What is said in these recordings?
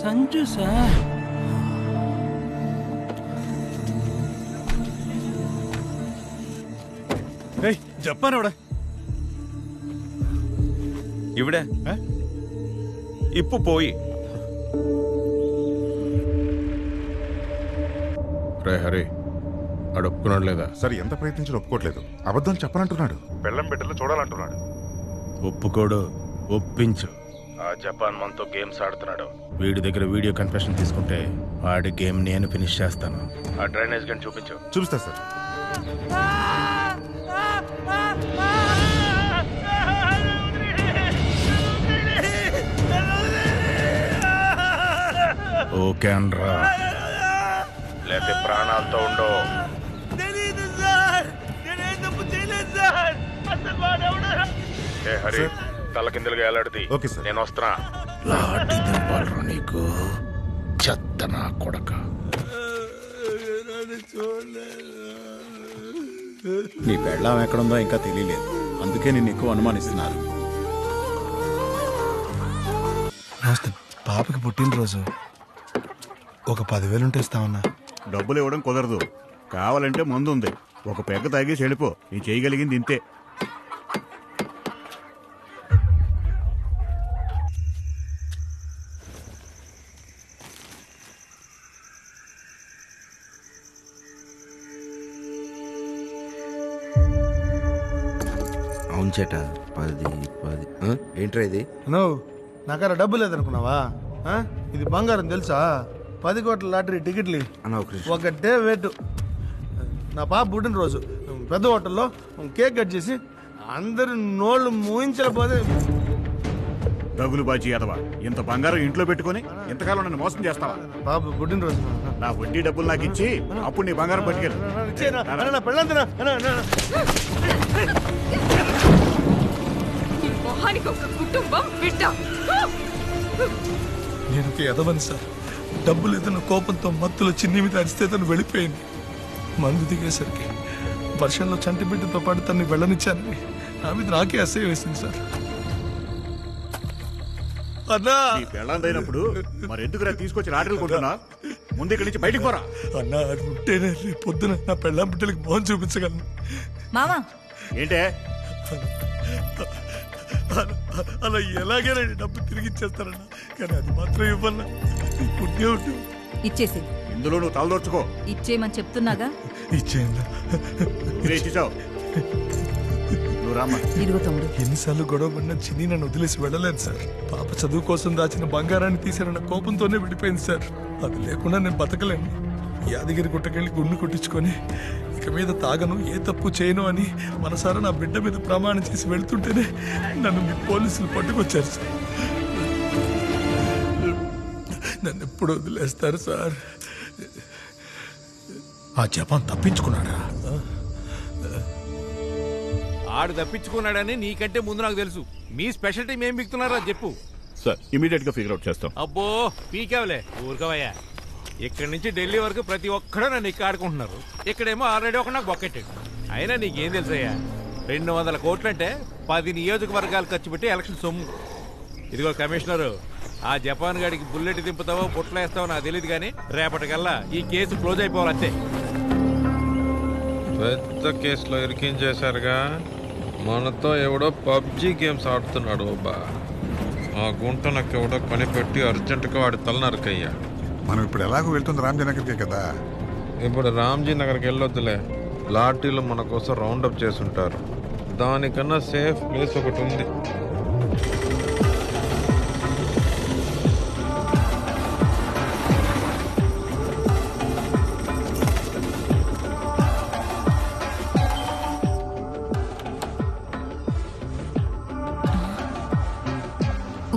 Sanju sir. చెప్పాను ഇവിടെ ഇപ്പൊ പോയി. రే హరి అడుక్కున్నాడు లేదా? సరే ఎంత ప్రయత్నించినా ఒప్పుకోవట్లేదు. అబద్ధం చెప్పనంటున్నాడు. బెల్లం బిడ్డలు చూడాలంటున్నాడు. ఒప్పుకోడు, ఒప్పించు. ఆ జపాన్ మనతో గేమ్స్ ఆడుతున్నాడు. వీడి దగ్గర వీడియో కన్ఫెషన్ తీసుకుంటే వాడి గేమ్ నేను ఫినిష్ చేస్తాను. ఆ డ్రైనేజ్ గన్ చూపించు. చూపిస్తా సార్. ఓకే అనరా, లేకపోతే ప్రాణాలతో ఉండో. ఏ హరి, తల కిందలుగా ఎలాడితే ఓకే సార్. నేను వస్తున్నా. లాటి దింపాలరా నీకు, చెత్త నా కొడక. నీ పెళ్ళాం ఎక్కడుందో ఇంకా తెలియలేదు, అందుకే నేను ఎక్కువ అనుమానిస్తున్నారు. పాపకి పుట్టినరోజు ఒక 10,000 ఉంటే ఇస్తామన్నా. డబ్బులు ఇవ్వడం కుదరదు. కావాలంటే మందు ఉంది, ఒక పెగ్గ తాగి చెడిపో. నీ చేయగలిగింది ఇంతే. అవును చేట 10 ఏంట్రా ఇది? నువ్వు నాకర డబ్బు లేదనుకున్నావా? ఇది బంగారం తెలుసా? 10 కోట్ల లాటరీ టికెట్లు అన్న ఒకటే వేటు. నా పాప పుట్టినరోజు పెద్ద హోటల్లో కేక్ కట్ చేసి అందరు నోళ్ళు మూయించలేకపోతే. డబ్బులు బాచి ఎదవా, ఇంత బంగారం ఇంట్లో పెట్టుకుని ఇంతకాలం నన్ను మోసం చేస్తావా? పాప పుట్టినరోజు నా వడ్డీ డబ్బులు నాకు ఇచ్చి అప్పుడు నీ బంగారం పట్టుకెళ్ళు. నేను ఎదవని సార్. డబ్బు లేదన్న కోపంతో మత్తులో చిన్ని మీద అరిస్తే తను వెళ్ళిపోయింది. మందు దిగేసరికి వర్షంలో చంటి బిడ్డతో పాటు తన్ని వెళ్ళనిచ్చానని నా మీద నాకే అసహ్యం వేసింది సార్. అన్నా, నీ పెళ్ళందైనప్పుడు మరి ఎందుకురా తీసుకొచ్చి లాటరీలు కొంటున్నా? ముందు ఇక్కడి నుంచి బయటికి పోరా. అన్నా, అది ఉంటేనే రేపు పొద్దున నా పెళ్ళాం బిడ్డలకి మోహన్ చూపించగలను. మామా ఏంటే అలా ఎలాగైనా డబ్బు తిరిగి ఇచ్చేస్తారన్నా, కానీ అది మాత్రం ఇవ్వన్నా. పుణ్యం ఉంటుంది. ఇచ్చేసి ఇందులో నువ్వు తలదోర్చుకో. ఇచ్చేయమని చెప్తున్నాగా. ఇచ్చేయండి. ఇచ్చావు నువ్వు రామ్మా. ఇదిగో తమ్ముడు. ఎన్నిసార్లు గొడవ పడినా చిన్ని నన్ను వదిలేసి వెళ్ళలేదు సార్. పాప చదువు కోసం దాచిన బంగారాన్ని తీసారన్న కోపంతోనే విడిపోయింది సార్. అది లేకుండా నేను బతకలేను. యాదగిరి గుట్టకెళ్ళి గుండు కొట్టించుకొని ఇక మీద తాగను, ఏ తప్పు చేయను అని మనసారా నా బిడ్డ మీద ప్రమాణం చేసి వెళ్తుంటేనే నన్ను మీ పోలీసులు పట్టుకొచ్చారు సార్. నన్ను ఎప్పుడు వదిలేస్తారు సార్? ఆ జపాన్ తప్పించుకున్నాడా? ఆడు తప్పించుకున్నాడని నీకంటే ముందు నాకు తెలుసు. మీ స్పెషాలిటీ ఏం బిగుతున్నారో చెప్పు సార్. ఇమీడియట్ గా ఫిగర్ అవుట్ చేస్తాం. అబ్బో పీకేవలే, ఊరుకోవయ్యా. ఇక్కడి నుంచి ఢిల్లీ వరకు ప్రతి ఒక్కడూ నన్ను ఇక్కడ ఆడుకుంటున్నారు. ఇక్కడేమో ఆల్రెడీ ఒక నాకు బొక్కెట్టాడు. అయినా నీకేం తెలుసయ్యా, 200 కోట్లంటే 10 నియోజకవర్గాలు ఖర్చు పెట్టి ఎలక్షన్ సొమ్ము. ఇదిగో కమిషనరు, ఆ జపాన్ గాడికి బుల్లెట్ దింపుతావో పుట్లు వేస్తావో నాకు తెలియదు, కానీ రేపటికల్లా ఈ కేసు క్లోజ్ అయిపోవాలి అంతే. పెద్ద కేసులో ఇరికించేశారుగా. మనతో ఎవడో పబ్జి గేమ్స్ ఆడుతున్నాడు. బా ఆ గుంట నాకు ఎవడో కనిపెట్టి అర్జెంటుగా వాడి తల నరకయ్యా. మనం ఇప్పుడు ఎలాగో వెళ్తుంది రామ్జీ నగర్కే కదా. ఇప్పుడు రామ్జీ నగర్కి వెళ్ళొద్దులే, లాఠీలు మన కోసం రౌండప్ చేసుంటారు. దానికన్నా సేఫ్ ప్లేస్ ఒకటి ఉంది.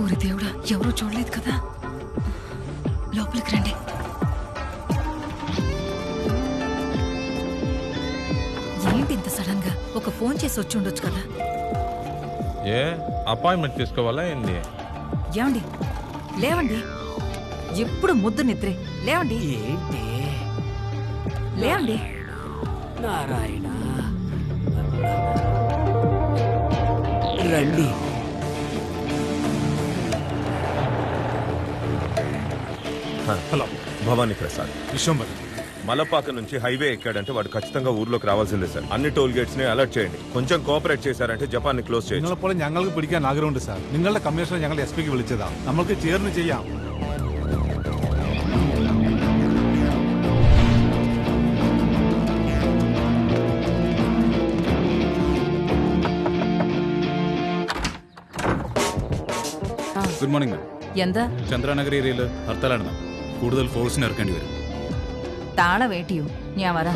ఊరి దేవుడా, ఎవరూ చూడలేదు కదా. లోపలికి రండి. ఏంటి ఇంత సడన్ గా? ఒక ఫోన్ చేసి వచ్చి ఉండొచ్చు కదా. ఏ అపాయింట్మెంట్ తీసుకోవాలా ఏంది? ఏమండి, లేవండి. ఎప్పుడు ముద్దు నిద్రే. లేవండి. ఏంటి లేవండి. నారాయణ రండి. హలో భవానీ ప్రసాద్ విశ్వంబర్ మలపాక నుంచి హైవే ఎక్కాడంటే వాడు ఖచ్చితంగా ఊర్లోకి రావాల్సిందే సార్. అన్ని టోల్ గేట్స్ ని అలర్ట్ చేయండి. కొంచెం కోఆపరేట్ చేశారంటే ജപ്പാൻ ని ക്ലോസ് ചെയ്യും. നിങ്ങളെപ്പോലെ ഞങ്ങൾക്ക് പിടിക്കാൻ ആഗ്രഹമുണ്ട് സാർ. നിങ്ങളുടെ കമ്മീഷണർ ഞങ്ങൾ SP ക്ക് വിളിച്ചതാ. നമ്മൾക്ക് ചേർന്ന് ചെയ്യാം. Good morning ma'am. എന്താ ചന്ദ്രനഗർ ഏരിയയിൽ ഹർത്താലാണ്. കൂടുതൽ ഫോഴ്സിന് ഇറക്കേണ്ടി വരും. താള വേട്ടിയോ ഞാൻ വരാ.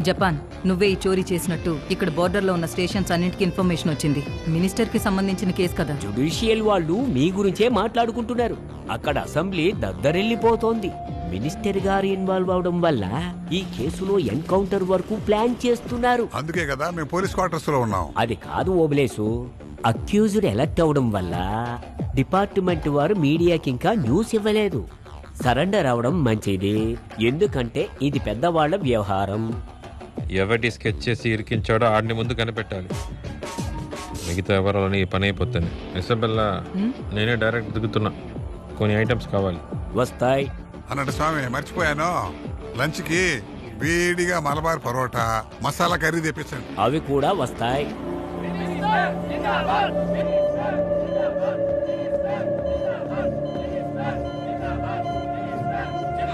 జపాన్ నువ్వే ఈ చోరీ చేసినట్టు ఇక్కడ బోర్డర్లో ఉన్న స్టేషన్స్ అన్నింటికి ఇన్ఫర్మేషన్ వచ్చింది. మినిస్టర్కి సంబంధించిన కేసు కదా. జుడిషియల్ వాళ్ళు మీ గురించే మాట్లాడుకుంటున్నారు. అక్కడ అసెంబ్లీ దద్దరెళ్ళిపోతోంది. మినిస్టర్ గారు ఇన్వాల్వ్ అవడం వల్ల ఈ కేసులో ఎన్కౌంటర్ వరకు ప్లాన్ చేస్తున్నారు. అందుకే కదా మేము పోలీస్ క్వార్టర్స్ లో ఉన్నాం. అది కాదు ఓబులేసు, అక్యూజ్డ్ ఎలక్ట్ అవడం వల్ల డిపార్ట్మెంట్ వారు మీడియాకి ఇంకా న్యూస్ ఇవ్వలేదు. సరెండర్ అవడం మంచిది, ఎందుకంటే ఇది పెద్దవాళ్ల వ్యవహారం. ఎవరి స్కెచ్ చేసి ఇరికించాడో ఆడిని ముందు కనిపెట్టాలి. మిగతా ఎవరాలని ఈ పని అయిపోతుంది. ఇసబెల్లా నేనే డైరెక్ట్ దిగుతున్నా. కొన్ని ఐటమ్స్ కావాలి. వస్తాయి అన్నట్టు స్వామి మర్చిపోయాను. లంచ్ కి వేడిగా మలబార్ పరోటా మసాలా కర్రీ తెప్పించండి. అవి కూడా వస్తాయి.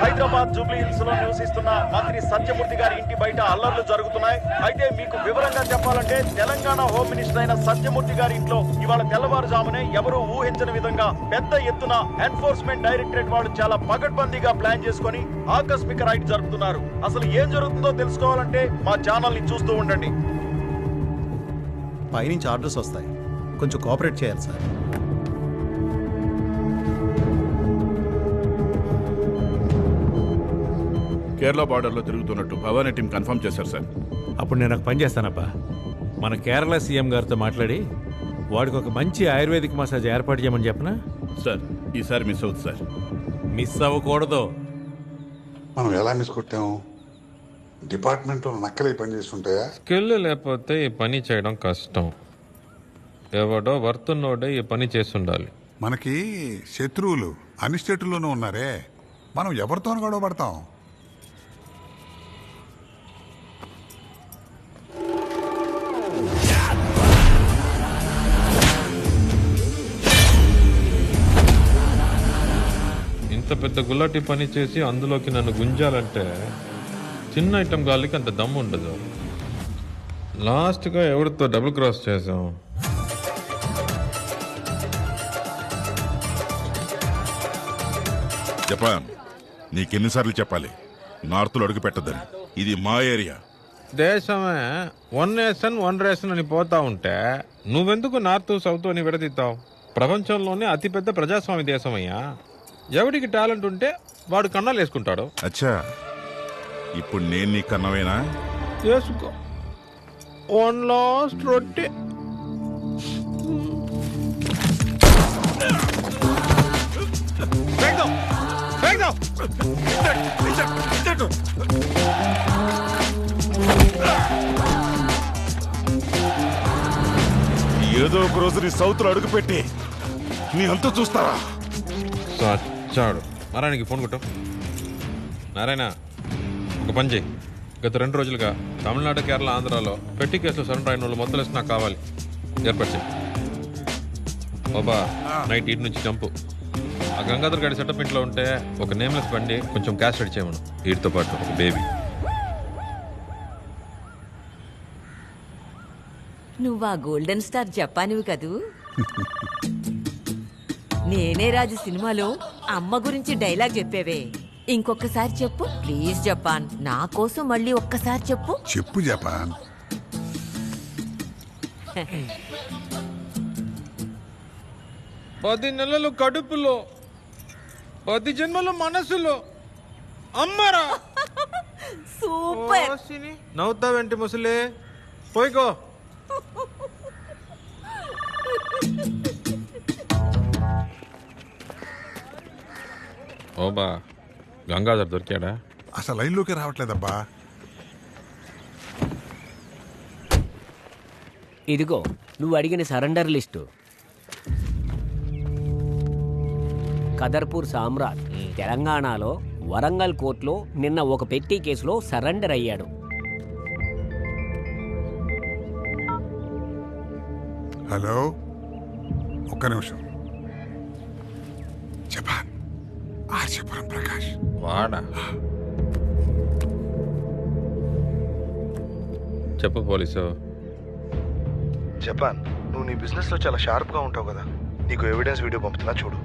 హైదరాబాద్ జూబ్లీ హిల్స్ లో నివసిస్తున్న మంత్రి సత్యమూర్తి గారి ఇంటి బయట అల్లర్లు జరుగుతున్నాయి. అయితే మీకు వివరంగా చెప్పాలంటే తెలంగాణ హోమ్ మినిస్టర్ అయిన సత్యమూర్తి గారి ఇంట్లో ఇవాళ తెల్లవారుజామునే ఎవరూ ఊహించని విధంగా పెద్ద ఎత్తున ఎన్ఫోర్స్మెంట్ డైరెక్టరేట్ వాళ్ళు చాలా పకడ్బందీగా ప్లాన్ చేసుకుని ఆకస్మిక రైడ్ జరుపుతున్నారు. అసలు ఏం జరుగుతుందో తెలుసుకోవాలంటే మా ఛానల్ ని చూస్తూ ఉండండి. పైనుంచి ఆర్డర్స్ వస్తాయి, కొంచెం కోఆపరేట్ చేయాలి సార్. కేరళ బార్డర్లో తిరుగుతున్నట్టు భవానీ టీం కన్ఫర్మ్ చేశారు సార్. అప్పుడు నేను ఒక పని చేస్తానబ్బా. మన కేరళ సీఎం గారితో మాట్లాడి వాడికి ఒక మంచి ఆయుర్వేదిక్ మసాజ్ ఏర్పాటు చేయమని చెప్పనా సార్? ఈసారి మిస్ అవుతుంది సార్. మిస్ అవ్వకూడదు. మనం ఎలా మిస్ కొట్టాము? డిపార్ట్మెంట్లో నక్కలే పని చేస్తుంటాయా? స్కిల్ లేకపోతే ఈ పని చేయడం కష్టం. ఎవడో వర్తున్నోడే ఈ పని చేస్తుండాలి. మనకి శత్రువులు అన్ని స్టేటుల్లోనూ ఉన్నారే, మనం ఎవరితోనూ గొడవ పడతాం? ఇంత పెద్ద గులాటి పని చేసి అందులోకి నన్ను గుంజాలంటే చిన్న ఐటమ్ గాలికి అంత దమ్ము ఉండదు. లాస్ట్గా ఎవరితో డబుల్ క్రాస్ చేసాం. జపాన్, నీకెన్నిసార్లు చెప్పాలి నార్త్లో అడుగు పెట్టద్దని? ఇది మా ఏరియా. దేశమే 1 నేషన్ 1 రేషన్ అని పోతా ఉంటే నువ్వెందుకు నార్త్ సౌత్ అని విడదీస్తావు? ప్రపంచంలోనే అతిపెద్ద ప్రజాస్వామ్య దేశం అయ్యా. ఎవడికి టాలెంట్ ఉంటే వాడు కన్నాలు వేసుకుంటాడు. అచ్చా, ఇప్పుడు నేను నీ కన్నవేనా? వేసుకో. 1 లాస్ట్ రొట్టె. ఏదో ఒక రోజు నీ సౌత్ లో అడుగు పెట్టి నీ అంతా చూస్తావా? సచ్చాడు. నారాయణకి ఫోన్ కొట్టు. నారాయణ, ఒక పని చేయి. గత 2 రోజులుగా తమిళనాడు, కేరళ, ఆంధ్రాలో పెట్టి కేసులో సరెండర్ అయిన వాళ్ళు మొత్తం లిస్ట్ నాకు కావాలి. ఏర్పాటు చేయి బాబా. నైట్ 8 నుంచి జంపు. ఆ గంగాధర్ గారి సెటప్ ఇంట్లో ఉంటే ఒక నేమ్లెస్ బండి, కొంచెం క్యాష్ రెడీ చేయమను. వీటితో పాటు ఒక బేబీ. నువ్వా గోల్డెన్ స్టార్ జపానివి కదూ? నేనే రాజు సినిమాలో అమ్మ గురించి డైలాగ్ చెప్పేవే, ఇంకొకసారి చెప్పు ప్లీజ్ జపాన్. నా కోసం మళ్ళీ ఒక్కసారి చెప్పు. చెప్పు జపాన్. 10 నెలలు కడుపులో, 10 జన్మలు మనసులో. అమ్మరా సూపర్. నవ్వుతావేంటి ముసలే? పోయికో. ఓబా, గంగాధర్ దొరికాడా? అసలు లైన్లోకి రావట్లేదబ్బా. ఇదిగో నువ్వు అడిగిన సరెండర్ లిస్టు. కదర్పూర్ సామ్రాట్ తెలంగాణలో వరంగల్ కోర్టులో నిన్న ఒక పెట్టి కేసులో సరెండర్ అయ్యాడు. హలో, ఒక్క నిమిషం. జపాన్ ఆర్జపురం ప్రకాష్ వాడా? చెప్పు పోలీసు. జపాన్, నువ్వు నీ బిజినెస్లో చాలా షార్ప్గా ఉంటావు కదా, నీకు ఎవిడెన్స్ వీడియో పంపుతున్నా చూడు.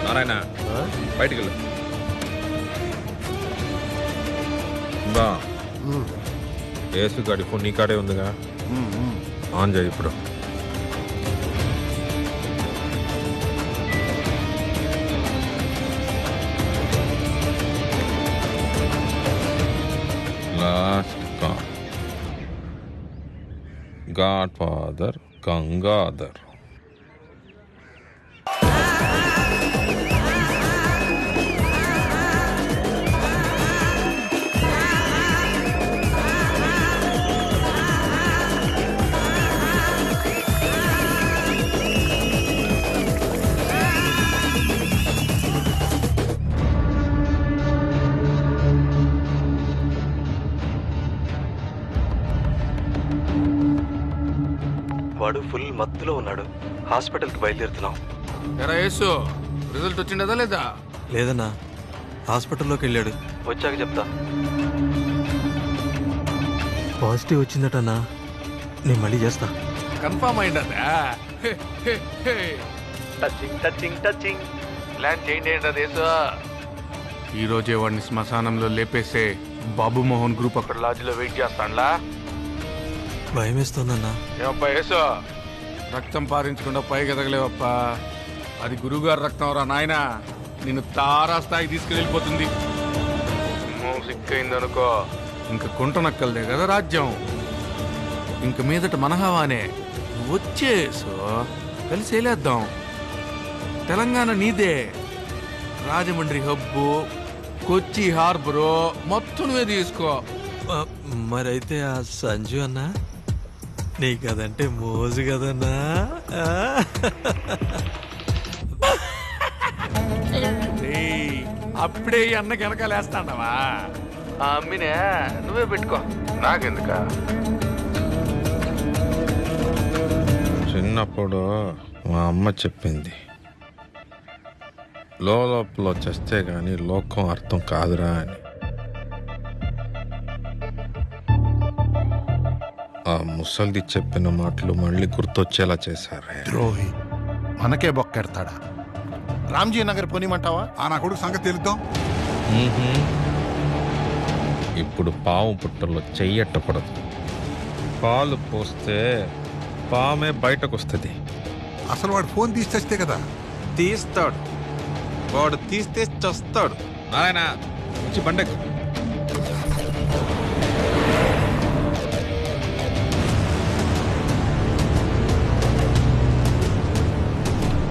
నారాయణ, బయటికి వెళ్ళు. బా, ఏసు గాడి ఫోన్ నీ కాడే ఉందిగా, ఆన్ చేయి ఇప్పుడు. Last call, God father Gangadhar. వాడు ఫుల్ మత్తులో ఉన్నాడు, హాస్పిటల్కి బయలుదేరుతున్నాం. యేసు, రిజల్ట్ వచ్చిండదా లేదా? లేదన్నా, హాస్పిటల్లోకి వెళ్ళాడు. వచ్చాక చెప్తా. పాజిటివ్ వచ్చిందటన్నా, నేను మళ్ళీ చేస్తా. కన్ఫర్మ్ అయిందదా? Touching touching touching. ప్లాన్ చేయండి ఏంటది యేసు. ఈరోజే వాడిని శ్మశానంలో లేపేసే. బాబు మోహన్ గ్రూప్ అక్కడ లాడ్జిలో వెయిట్ చేస్తానులా. భయం వేస్తోందన్నా. ఏమప్పా యేసు, రక్తం పారించకుండా పైకి ఎదగలేవప్పా. అది గురువుగారు రక్తం రా నాయన, నిన్ను తారా స్థాయికి తీసుకెళ్ళిపోతుంది. సిక్కైందనుకో, ఇంక కుంట నక్కలదే కదా రాజ్యం. ఇంక మీదట మనహవానే. వచ్చేసు కలిసి వెళ్ళేద్దాం. తెలంగాణ నీదే. రాజమండ్రి హబ్బు, కొచ్చి హార్బరు మొత్తం నువ్వే తీసుకో. మరైతే ఆ సంజు అన్నా నీకదంటే మోజు కదన్నా. అప్పుడే ఈ అన్నకి వెనకాలేస్తాండవా? ఆ అమ్మినే నువ్వే పెట్టుకో, నాకెందుక. చిన్నప్పుడు మా అమ్మ చెప్పింది, లోపల వచ్చేస్తే గాని లోకం అర్థం కాదురా అని. ఆ ముసల్ది చెప్పిన మాటలు మళ్ళీ గుర్తొచ్చేలా చేశారే. ద్రోహి, మనకే బొక్కెడతాడా? రామ్జీ నగర్ పోనీమంటావా? నా కొడుకు సంగతి తెలుద్దాం. ఇప్పుడు పాము పుట్టలో చెయ్యట్టకూడదు. పాలు పోస్తే పామే బయటకు వస్తుంది. అసలు వాడు ఫోన్ తీసి చస్తే కదా. తీస్తాడు, వాడు తీస్తే చస్తాడు. నారాయణ వచ్చి బండకు.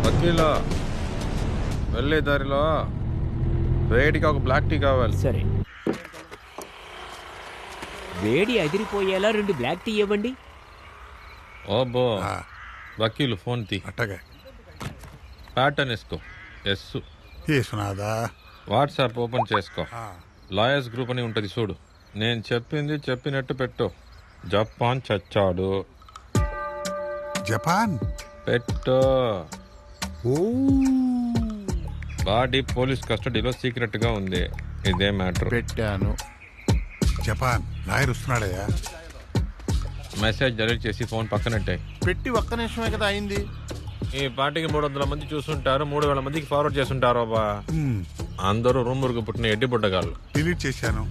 వకీలా, వెళ్ళే దారిలో వేడిగా ఒక బ్లాక్ టీ కావాలి. సరే, వేడి అదిరిపోయేలా 2 బ్లాక్ టీ ఇవ్వండి. ఓబో, వకీలు ఫోన్ తీ. అట్టగా ప్యాటర్న్ వేసుకో. ఎస్ యేసునాదా. వాట్సాప్ ఓపెన్ చేసుకో. లాయర్స్ గ్రూప్ అని ఉంటుంది చూడు. నేను చెప్పింది చెప్పినట్టు పెట్టు. జపాన్ చచ్చాడు. జపాన్ పెట్టు. బాడీ పోలీస్ కస్టడీలో సీక్రెట్ గా ఉంది. ఇదే మ్యాటర్. పెట్టాను. జపాన్ లాయర్ వస్తున్నాడయ్యా. మెసేజ్ డెలీట్ చేసి ఫోన్ పక్కనట్టే. పెట్టి ఒక్క నిమిషమే కదా అయింది. ఈ పార్టీకి 300 మంది చూస్తుంటారు, 3000 మందికి ఫార్వర్డ్ చేస్తుంటారు. బాబా, అందరూ రూమురుకు పుట్టిన ఎడ్డి బుడ్డగాళ్ళు. డిలీట్ చేశాను.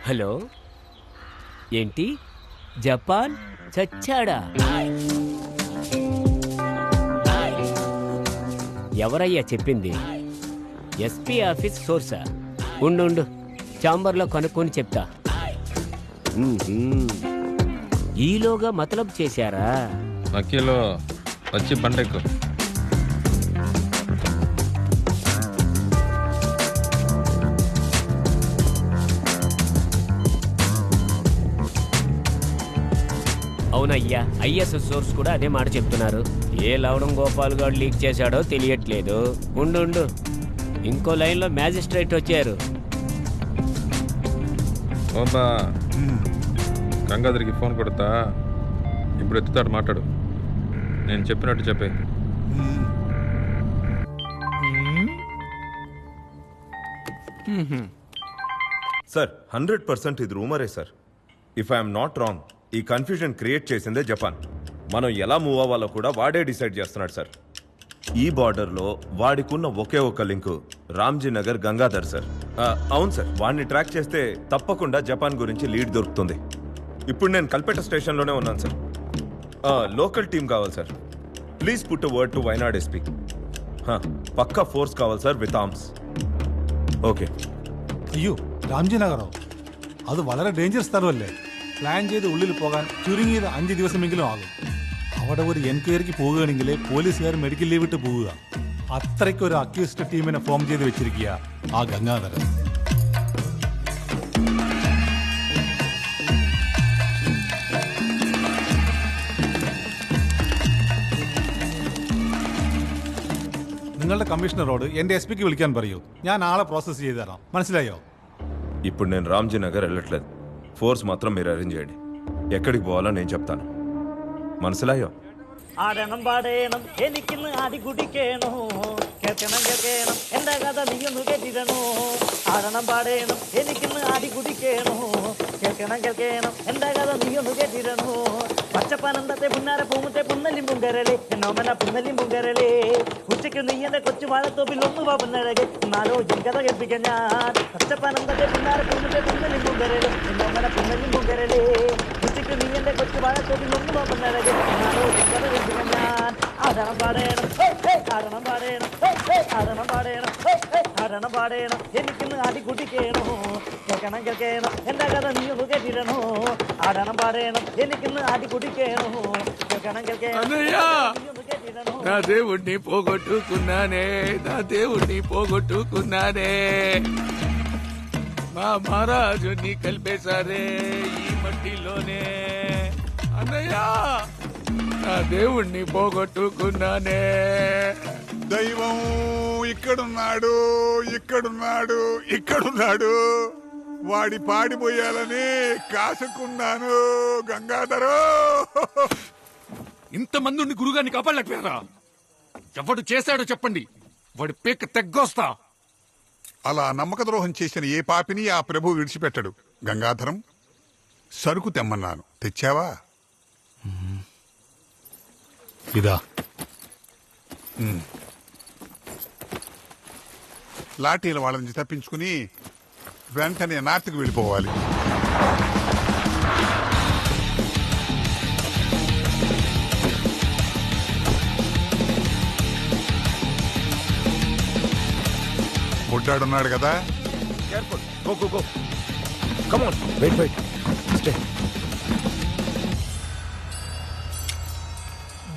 హలో, ఏంటి జపాన్ చచ్చాడా? ఎవరయ్యా చెప్పింది? ఎస్పీ ఆఫీస్ సోర్సా? ఉండు, ఛాంబర్లో కనుక్కొని చెప్తా. ఈలోగా మతలబ్ చేశారా? అఖిలో వచ్చి బండెక్కు. అవునయ్యా, ఐఎస్ఎస్ సోర్స్ కూడా అదే మాట చెప్తున్నారు. ఏ లవడం గోపాల్ గారు లీక్ చేశాడో తెలియట్లేదు. ఉండు, ఇంకో లైన్లో మ్యాజిస్ట్రేట్ వచ్చారు. ఓబా, గంగాధర్కి ఫోన్ కొడతా, ఇప్పుడు ఎత్తుతాడు, మాట్లాడు. నేను చెప్పినట్టు చెప్పే. సార్ 100% ఇది రూమరే sir. If I'm not wrong, ఈ కన్ఫ్యూజన్ క్రియేట్ చేసిందే జపాన్. మనం ఎలా మూవ్ అవ్వాలో కూడా వాడే డిసైడ్ చేస్తున్నాడు సార్. ఈ బార్డర్లో వాడికున్న ఒకే ఒక లింకు రామ్జీ నగర్ గంగాధర్ సార్. అవును సార్, వాడిని ట్రాక్ చేస్తే తప్పకుండా జపాన్ గురించి లీడ్ దొరుకుతుంది. ఇప్పుడు నేను కల్పెట స్టేషన్లోనే ఉన్నాను సార్. లోకల్ టీం కావాలి sir. Please put word to Wayanad SP. పక్కా ఫోర్స్ కావాలి സാർ വിത്ത് ആംസ്. ഓക്കെ. അയ്യോ, രാംജി നഗറോ? അത് വളരെ ഡേഞ്ചർ സ്ഥലമല്ലേ. പ്ലാൻ ചെയ്ത് ഉള്ളിൽ പോകാൻ ചുരുങ്ങിയത് 5 ദിവസമെങ്കിലും ആകും. അവിടെ ഒരു എൻക്വയറിക്ക് പോവുകയാണെങ്കിൽ പോലീസുകാർ മെഡിക്കൽ ലീവ് ഇട്ട് പോവുക. അത്രയ്ക്ക് ഒരു അക്യൂസ്ഡ് ടീമിനെ ഫോം ചെയ്ത് വെച്ചിരിക്കുക ആ ഗംഗാധരൻ. നിങ്ങളുടെ കമ്മീഷണറോട് എന്റെ എസ് പിക്ക് വിളിക്കാൻ പറയൂ. ഞാൻ ആളെ പ്രോസസ് ചെയ്ത് തരാം. മനസ്സിലായോ? ఇప్పుడు నేను రామ్జీ నగర్ వెళ్ళట్లేదు. ఫోర్స్ మాత్రం మీరు అరేంజ్ చేయండి. ఎక్కడికి పోవాలో నేను చెప్తాను. മനസ്സിലായോ? ആടണം പാടേണം എനിക്കിന്ന് അടി കുടിക്കേണോ, കേൾക്കണം കേൾക്കണം എന്റെ കഥ നീയൊന്ന് കേട്ടിടണോ. ആടണം പാടേണം എനിക്കിന്ന് അടി കുടിക്കേണോ, കേൾക്കണം കേൾക്കണം എന്റെ കഥ നീയൊന്ന് കേട്ടിടണോ. പച്ചപ്പനന്തത്തെ പുന്നാര പൂമുത്തെ പുന്നലിം പുങ്കരളെ എന്നോമന പുന്നലിം പുങ്കരളെ. ഉച്ചയ്ക്ക് നീ എന്റെ കൊച്ചു വാഴത്തോപ്പിൽ ഒന്ന് പുന്നഴകെ എന്നാലോ കഥ കേൾപ്പിക്കാൻ ഞാൻ. പച്ചപ്പനന്തത്തെ പുന്നാര പൂമുത്തെ പുന്നലിം പുങ്കരളെ എന്നോമന പുന്നലിം പുങ്കരളെ. ഉച്ചയ്ക്ക് നീ എന്റെ കൊച്ചു വാഴത്തോപ്പിൽ ഒന്ന് പുന്നഴകെ എന്നാലോ കഥ കേൾപ്പിക്കാൻ ഞാൻ. ആടണം പാടേണം ആടണം പാടേണം ആടണം പാടേണം ആടണം പാടേണം എനിക്കിന്ന് അടി കുടിക്കേണോ, കേൾക്കണം കേൾക്കണം എന്റെ കഥ നീ ഒന്ന് കേട്ടിടണോ. ആടണം പാടേണം എനിക്കിന്ന് അടി కుడికేను కేకనం కేకనం అన్నయ్య నా దేవుణ్ణి పోగొట్టుకున్నానే, నా దేవుణ్ణి పోగొట్టుకున్నానే. మా మహారాజుని కలిపేశారే ఈ మట్టిలోనే. అన్నయ్య నా దేవుణ్ణి పోగొట్టుకున్నానే. దైవం ఇక్కడున్నాడు, ఇక్కడున్నాడు, ఇక్కడున్నాడు. వాడి పాడిపోయాలని కాసుకున్నాను గంగాధరు. ఇంతమంది గురుగారిని కాపాడలేకపోయారా? ఎవడు చేశాడో చెప్పండి, వాడి పేక తెగ్గొస్తా. అలా నమ్మక ద్రోహం చేసిన ఏ పాపిని ఆ ప్రభు విడిచిపెట్టడు. గంగాధరం, సరుకు తెమ్మన్నాను, తెచ్చావా? ఇదా లాఠీల వాళ్ళ నుంచి తప్పించుకుని వెంటనే నార్త్కి వెళ్ళిపోవాలి. బుడ్డాడున్నాడు కదా.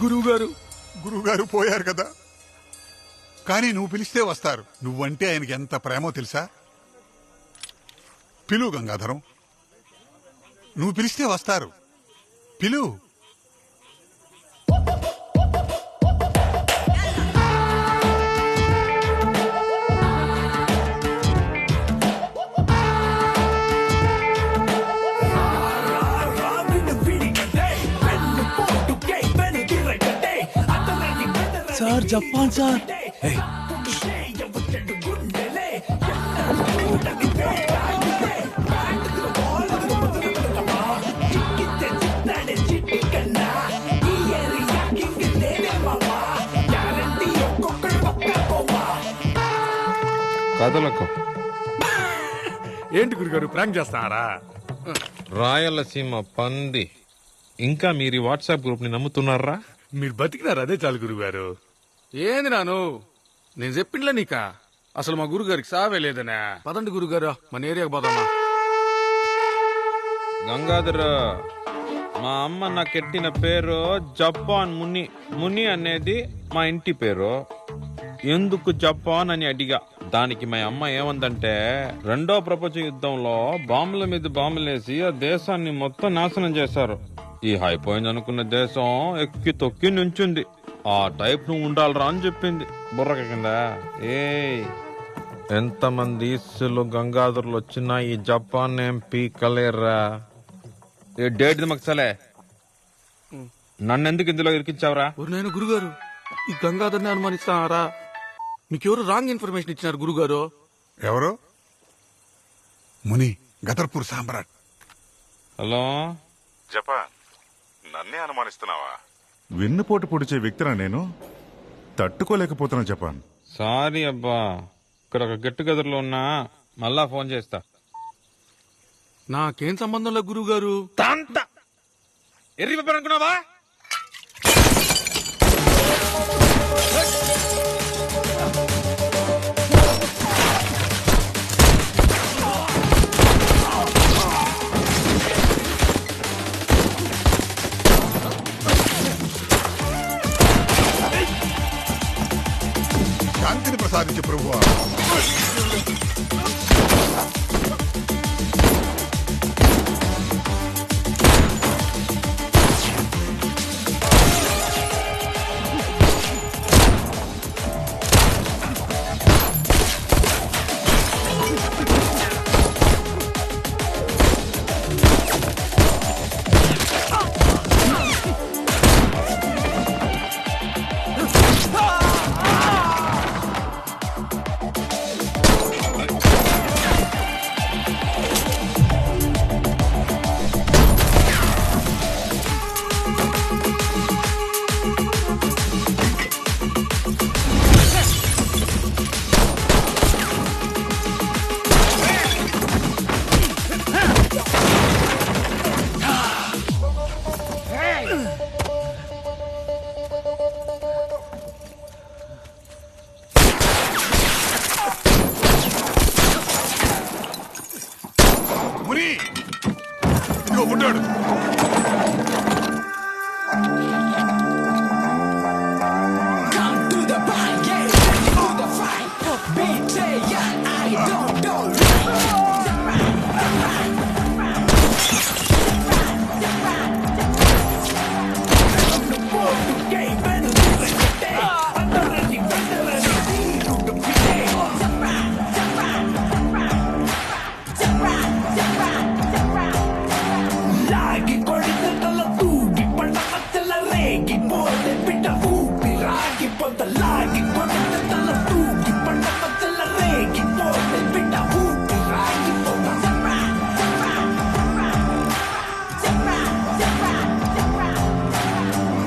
గురువుగారు పోయారు కదా, కానీ నువ్వు పిలిస్తే వస్తారు. నువ్వంటే ఆయనకి ఎంత ప్రేమో తెలుసా? పిలువు గంగాధరం, నువ్వు పిలిస్తే వస్తారు. పిలువు. Sir Japan sir. కథలకు ఏంటి గురుగారు ప్రాంక్ చేస్తారా? రాయలసీమ పంది. ఇంకా మీరు వాట్సాప్ గ్రూప్ ని నమ్ముతున్నారా? మీరు బతికినారు, అదే చాలు గురుగారు. ఏంది నాను నేను చెప్పిండ్లా నీకా? అసలు మా గురుగారికి సావే లేదనా. పదండి గురుగారు, మన ఏరియాకి పోదామా. గంగాధర్, మా అమ్మ నాకు పెట్టిన పేరు జపాన్ ముని. ముని అనేది మా ఇంటి పేరు. ఎందుకు జపాన్ అని అడిగా. దానికి మా అమ్మ ఏమందంటే, రెండో ప్రపంచ యుద్ధంలో బాంబుల మీద బాంబులేసి ఆ దేశాన్ని మొత్తం నాశనం చేశారు. ఈ అయిపోయింది అనుకున్న దేశం ఎక్కి తొక్కి నుంచుంది. ఆ టైప్ నువ్వు ఉండాలరా అని చెప్పింది. బుర్రక కింద ఎంతమంది ఈసులు గంగాధర్లు వచ్చినా ఈ జపాన్ ఏం పీకలేరా. ఏ డేట్ మక్సలే, నన్నెందుకు ఇందులో ఇరికించావురా? నేను గురుగారు ఈ గంగాధర్ని అనుమానిస్తారా? మీకెవరు రాంగ్ ఇన్ఫర్మేషన్ ఇచ్చినారు గురుగారు? ఎవరు? ముని, గదర్పూర్ సామ్రాట్. హలో జపాన్, నన్నే అనుమానిస్తున్నావా? వెన్నుపోటు పొడిచే వ్యక్తినా నేను? తట్టుకోలేకపోతున్నా జపాన్. సారీ అబ్బా, ఇక్కడ ఒక గెట్ టుగెదర్లో ఉన్నా, మళ్ళా ఫోన్ చేస్తా. నాకేం సంబంధం లేదు గురుగారు. ఎర్రి పేపర్ అనుకున్నావా? శాంతిని ప్రసాదించు ప్రభువా. ముని, ఇదిగో ఉంటాడు.